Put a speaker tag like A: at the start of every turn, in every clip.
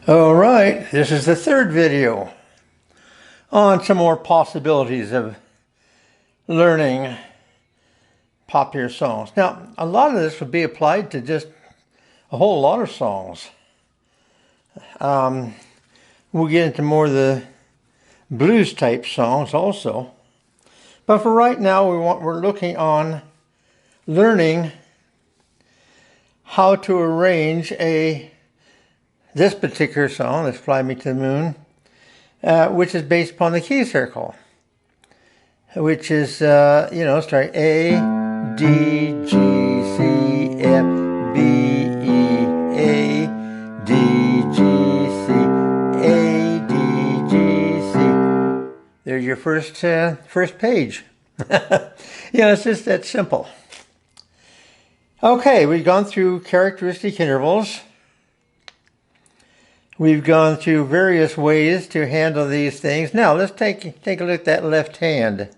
A: All right, this is the third video on some more possibilities of learning popular songs. Now, a lot of this would be applied to just a whole lot of songs. We'll get into more of the blues type songs also. But for right now, we're looking on learning how to arrange this particular song, let's Fly Me to the Moon, which is based upon the key circle, which is, starting A, D, G, C, F, B, E, A, D, G, C, A, D, G, C. There's your first page. It's just that simple. Okay, we've gone through characteristic intervals. We've gone through various ways to handle these things. Now, let's take a look at that left hand.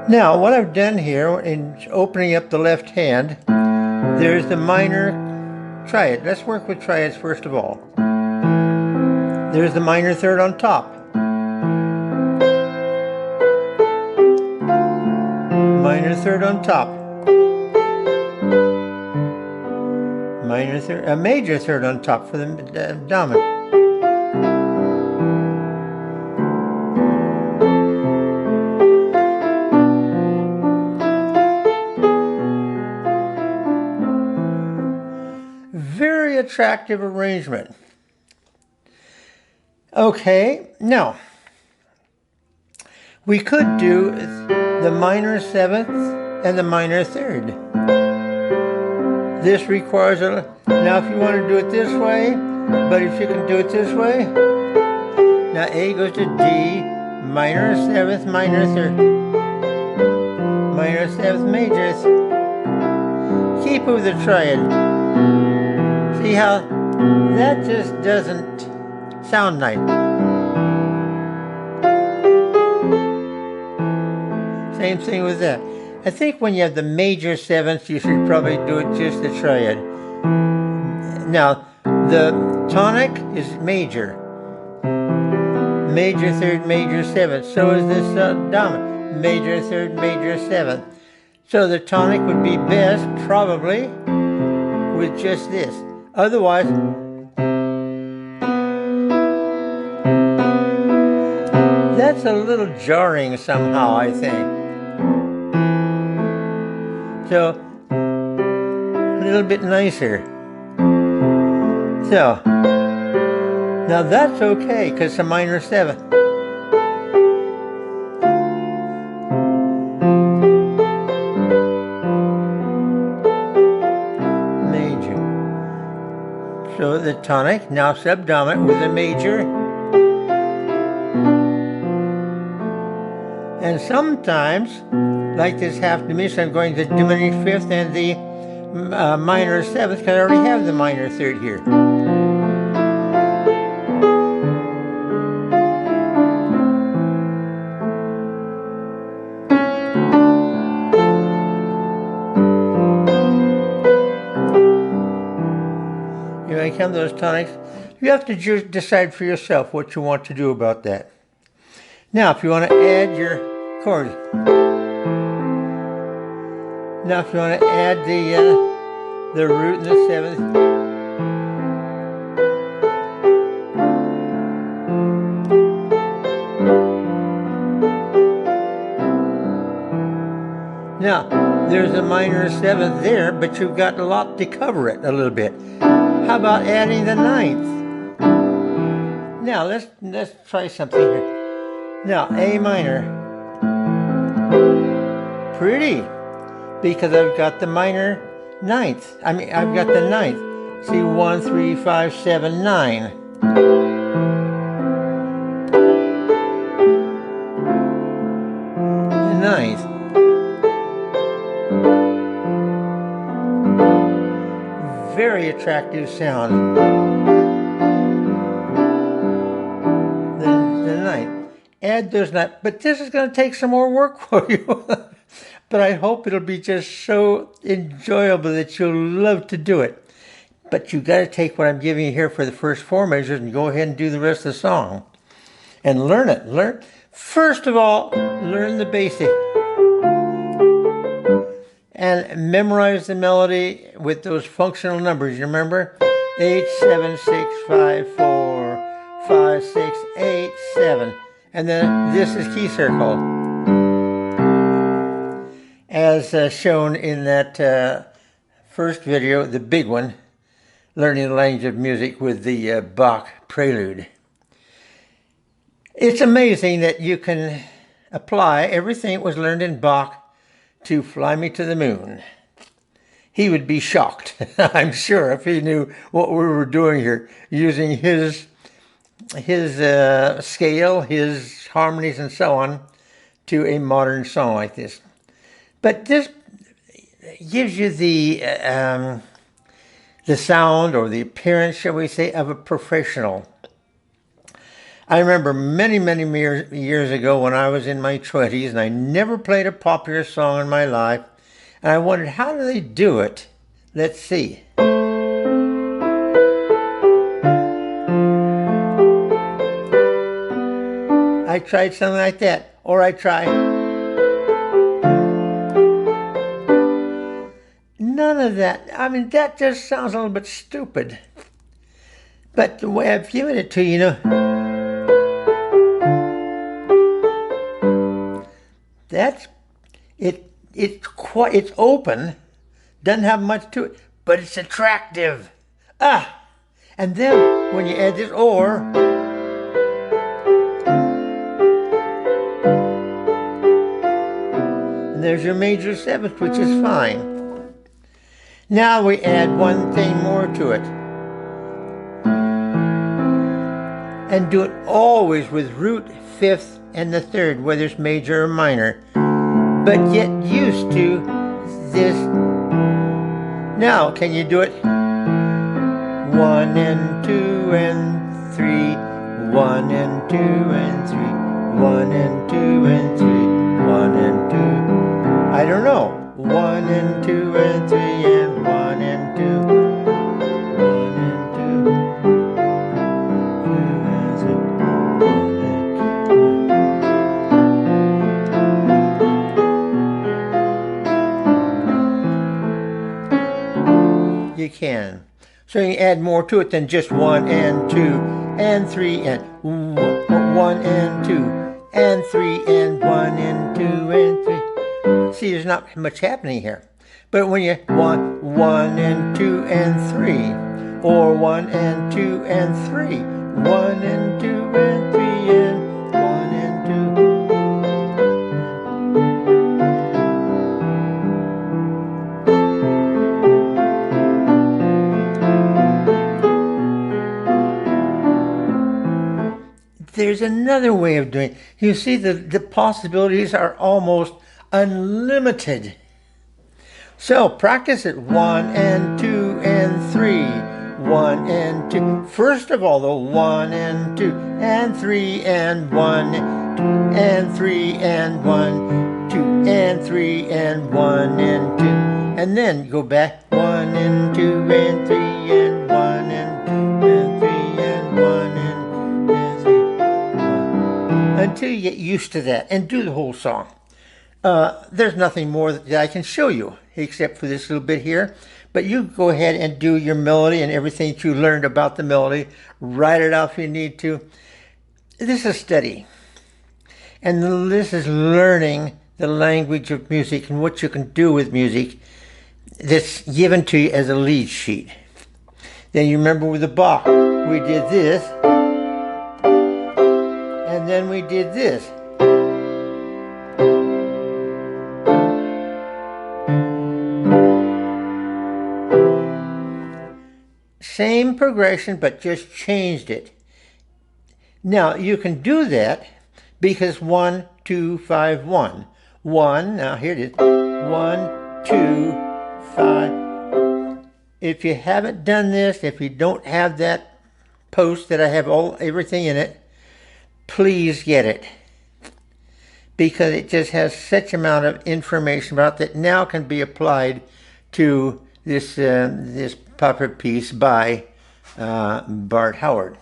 A: Now, what I've done here in opening up the left hand, there's the minor triad. Let's work with triads first of all. There's the minor third on top. Minor third on top. Minor third, a major third on top for the dominant. Very attractive arrangement. Okay, now we could do the minor seventh and the minor third. This requires now if you want to do it this way, but if you can do it this way, now A goes to D, minor seventh, minor third, minor seventh, major. Keep with the triad. See how that just doesn't sound nice. Same thing with that. I think when you have the major sevenths, you should probably do it just the triad. Now, the tonic is major. Major third, major seventh. So is this dominant. Major third, major seventh. So the tonic would be best, probably, with just this. Otherwise, that's a little jarring somehow, I think. So, a little bit nicer. So, now that's okay, because it's a minor seventh. Major. So the tonic, now subdominant with a major. And sometimes, like this half diminished, I'm going to diminished fifth and the minor seventh, because I already have the minor third here. Here I come, those tonics. You have to just decide for yourself what you want to do about that. Now, if you want to add your chords. Now, if you want to add the root and the seventh, now there's a minor seventh there, but you've got a lot to cover it a little bit. How about adding the ninth? Now let's try something here. Now A minor, pretty. Because I've got the minor ninth. I've got the ninth. See, 1, 3, 5, 7, 9. The ninth. Very attractive sound. The ninth. Add those nuts. But this is going to take some more work for you. But I hope it'll be just so enjoyable that you'll love to do it. but you got to take what I'm giving you here for the first 4 measures and go ahead and do the rest of the song. And learn it. First of all, learn the basic. And memorize the melody with those functional numbers. You remember? 8, 7, 6, 5, 4, 5, 6, 8, 7. And then this is key circle. As shown in that first video, the big one, Learning the Language of Music with the Bach Prelude. It's amazing that you can apply everything that was learned in Bach to Fly Me to the Moon. He would be shocked, I'm sure, if he knew what we were doing here, using his scale, his harmonies, and so on, to a modern song like this. But this gives you the sound, or the appearance, shall we say, of a professional. I remember many, many years ago when I was in my 20s and I never played a popular song in my life, and I wondered, how do they do it? Let's see. I tried something like that, or I tried. None of that. I mean, that just sounds a little bit stupid. But the way I've given it to you, you know, that's it. It's open, doesn't have much to it, but it's attractive. And then when you add this or, and there's your major seventh, which is fine. Now we add one thing more to it, and do it always with root, fifth, and the third, whether it's major or minor. But get used to this. Now, can you do it? 1 and 2 and 3. 1 and 2 and 3. 1 and 2 and 3. 1 and 2. I don't know. 1 and 2 and 3 and 1 and 2. 1 and 2. You can. So you can add more to it than just 1 and 2 and 3 and 1 and 2 and 3 and 1 and 2 and 3. See, there's not much happening here. But when you 1 and 2 and 3, or 1 and 2 and 3, 1 and 2 and 3 and 1 and 2. There's another way of doing it. You see, the possibilities are almost unlimited. So practice it 1 and 2 and 3, 1 and 2. First of all, though, 1 and 2 and 3 and 1 and 3 and 1, 2 and 3 and 1 and 2. And then go back 1 and 2 and 3 and 1 and 2 and 3 and 1 and 3. Until you get used to that and do the whole song. There's nothing more that I can show you except for this little bit here. But you go ahead and do your melody and everything that you learned about the melody. Write it out if you need to. This is study. And this is learning the language of music and what you can do with music that's given to you as a lead sheet. Then you remember with the Bach, we did this. And then we did this. Same progression, but just changed it. Now, you can do that because 1, 2, 5, 1. 1, now here it is. 1, 2, 5. If you haven't done this, if you don't have that post that I have everything in it, please get it. Because it just has such amount of information about that now can be applied to this popular piece by Bart Howard.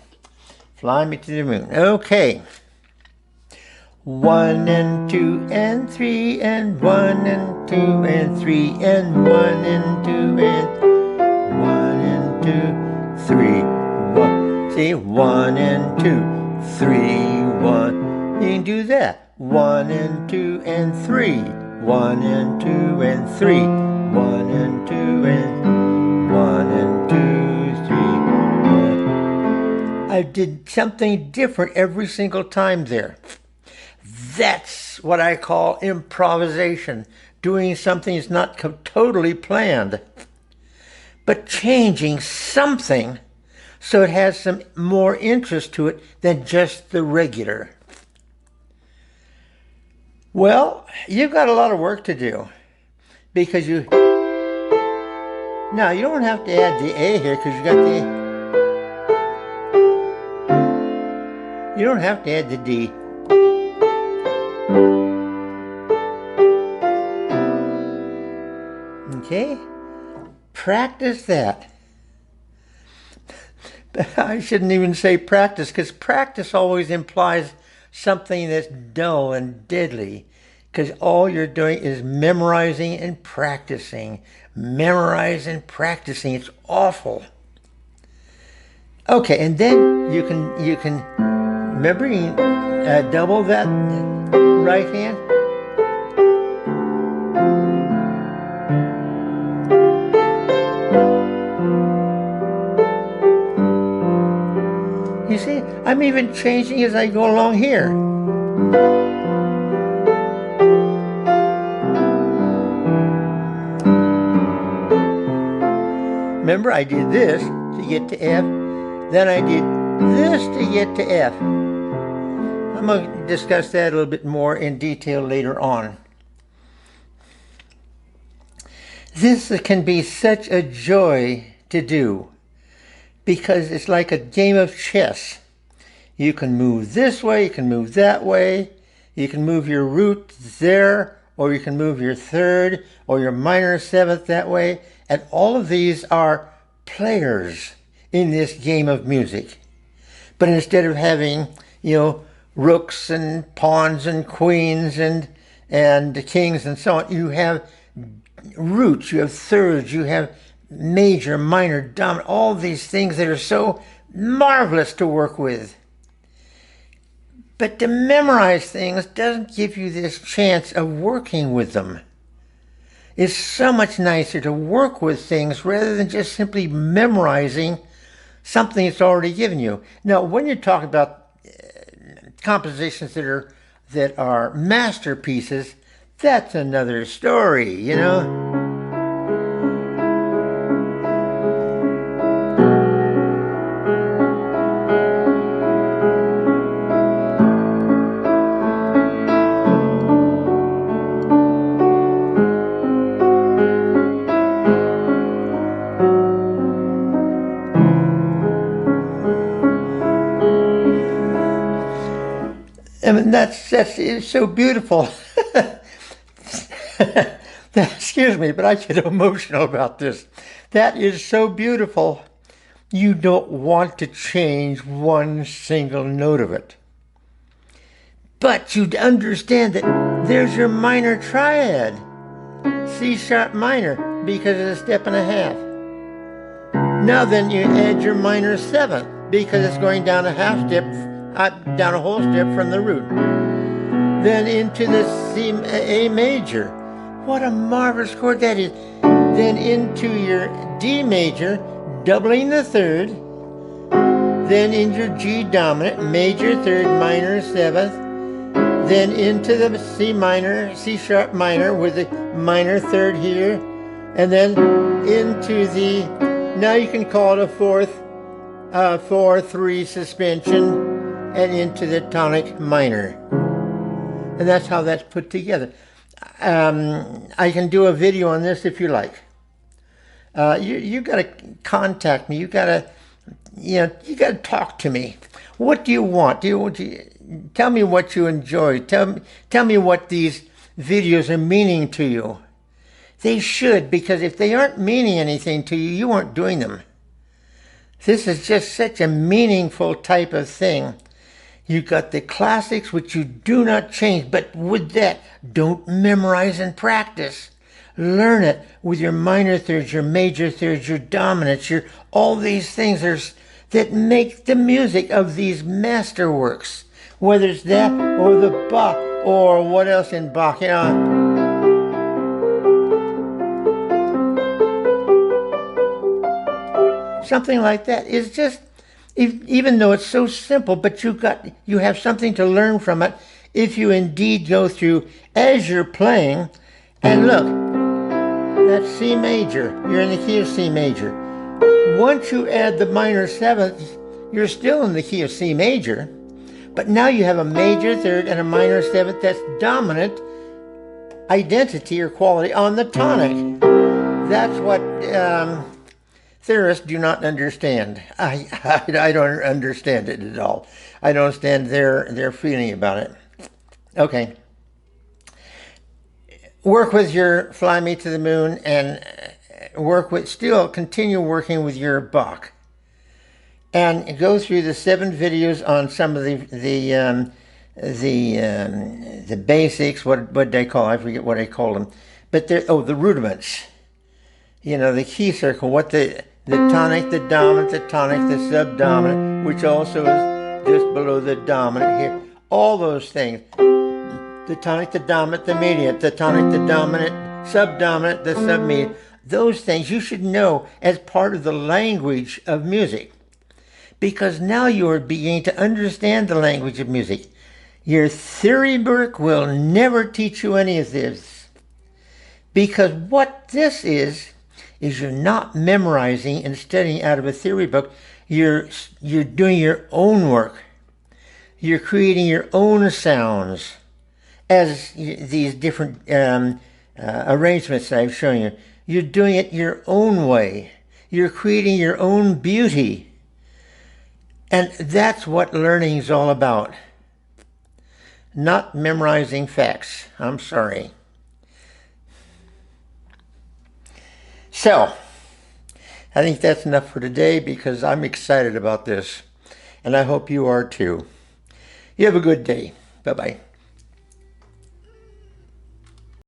A: Fly Me to the Moon. Okay. 1 and 2 and 3 and 1 and 2 and 3 and 1 and 2 and 1 and 2, 3, 1. See, 1 and 2, 3, 1. You can do that. 1 and 2 and 3. 1 and 2 and 3. 1 and 2 and 1 and 2, 3, 1. I did something different every single time there. That's what I call improvisation. Doing something that's not totally planned, but changing something so it has some more interest to it than just the regular. Well, you've got a lot of work to do because now you don't have to add the A here because you got you don't have to add the D. Okay, practice that. I shouldn't even say practice, because practice always implies something that's dull and deadly, because all you're doing is memorizing and practicing. Memorize and practicing. It's awful. Okay, and then you can remember, you double that right hand. You see, I'm even changing as I go along here. Remember, I did this to get to F, then I did this to get to F. I'm going to discuss that a little bit more in detail later on. This can be such a joy to do, because it's like a game of chess. You can move this way, you can move that way, you can move your root there, or you can move your third or your minor seventh that way, and all of these are players in this game of music. But instead of having, rooks and pawns and queens and kings and so on, you have roots, you have thirds, you have major, minor, dominant, all these things that are so marvelous to work with. But to memorize things doesn't give you this chance of working with them. It's so much nicer to work with things rather than just simply memorizing something that's already given you. Now, when you talk about compositions that are masterpieces, that's another story, I mean, it's so beautiful. Excuse me, but I get emotional about this. That is so beautiful. You don't want to change one single note of it. But you understand that there's your minor triad. C sharp minor, because it's a step and a half. Now then you add your minor seventh, because it's going down a half step, down a whole step from the root. Then into the A major. What a marvelous chord that is. Then into your D major, doubling the third. Then into your G dominant, major third, minor seventh. Then into the C minor, C sharp minor with the minor third here. And then into the, now you can call it a 4/3 suspension, and into the tonic minor. And that's how that's put together. I can do a video on this if you like. You got to contact me. You got to talk to me. What do you want? Tell me what you enjoy. Tell me what these videos are meaning to you. They should, because if they aren't meaning anything to you, you aren't doing them. This is just such a meaningful type of thing. You've got the classics, which you do not change, but with that, don't memorize and practice. Learn it with your minor thirds, your major thirds, your dominants, all these things that make the music of these masterworks. Whether it's that or the Bach or what else in Bach, something like that is just, even though it's so simple, but you have something to learn from it if you indeed go through as you're playing. And look, that's C major. You're in the key of C major. Once you add the minor sevenths, you're still in the key of C major, but now you have a major third and a minor seventh that's dominant identity or quality on the tonic. That's what theorists do not understand. I don't understand it at all. I don't understand their feeling about it. Okay. Work with your Fly Me to the Moon and continue working with your Bach. And go through the 7 videos on some of the basics. What they call? I forget what I call them. But the rudiments. The key circle. What the tonic, the dominant, the tonic, the subdominant, which also is just below the dominant here. All those things. The tonic, the dominant, the mediant, the tonic, the dominant, subdominant, the submediant. Those things you should know as part of the language of music. Because now you are beginning to understand the language of music. Your theory book will never teach you any of this. Because what this is you're not memorizing and studying out of a theory book. You're doing your own work. You're creating your own sounds as these different arrangements that I've shown you. You're doing it your own way. You're creating your own beauty. And that's what learning is all about. Not memorizing facts. I'm sorry. So, I think that's enough for today because I'm excited about this. And I hope you are too. You have a good day. Bye-bye.